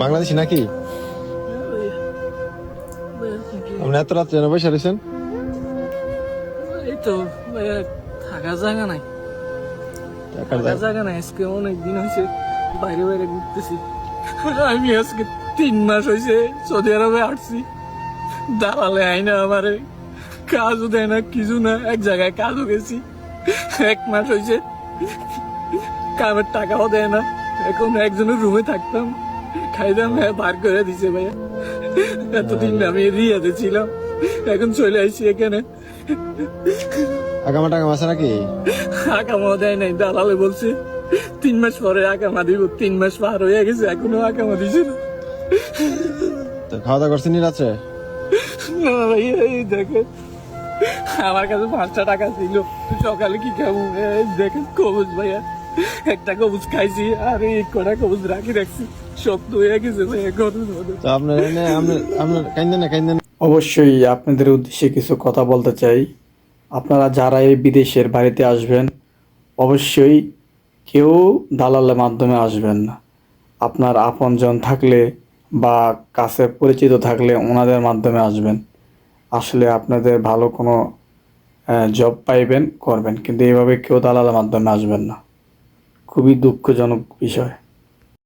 বাংলাদেশি নাকি? আপনি এত রাত্রে যেন বসে রয়েছেন? এই তো ভাইয়া, থাকার জায়গা নাই, আজকে অনেকদিন হয়েছে বাইরে বাইরে ঘুরতেছি। আমি আজকে 3 মাস হয়েছে সৌদি আরবে আসছি। দালালে আইনা আমারে কাজও দেয় না, কিছু না। এক জায়গায় কাজও গেছি, 1 মাস হয়েছে কামের টাকাও দেয় না। এখন একজনের রুমে থাকতাম, খাইতাম, বার করে দিছে ভাইয়া। এতদিন আমি রিয়াতে ছিলাম, এখন চলে আসছি এখানে। আগামা টাকাম আছে নাকি? আকামা দেয় নাই, দালালে বলছে 3 মাস পরে আকামা দিব। 3 মাস পার হয়ে গেছে, এখনো আকামা দিছে না। তো খাওয়া দাওয়া করছেন রাত্রে? না ভাইয়া, এই দেখেন আমার কাছে 5টা টাকা ছিল, সকালে কি খাবো? এই দেখেন কবুজ ভাইয়া, একটা কবুজ খাইছি আর এই কটা কবুজ রাখছি, শক্ত হয়ে গেছে ভাইয়া গরুর মতো। তো আপনার আপনার কাইন্দেন। অবশ্যই আপনাদের উদ্দেশ্যে কিছু কথা বলতে চাই। আপনারা যারা এই বিদেশের বাড়িতে আসবেন, অবশ্যই কেউ দালালের মাধ্যমে আসবেন না। আপনার আপনজন থাকলে বা কাছে পরিচিত থাকলে ওনাদের মাধ্যমে আসবেন। আসলে আপনাদের ভালো কোনো জব পাইবেন, করবেন, কিন্তু এইভাবে কেউ দালালের মাধ্যমে আসবেন না। খুবই দুঃখজনক বিষয়।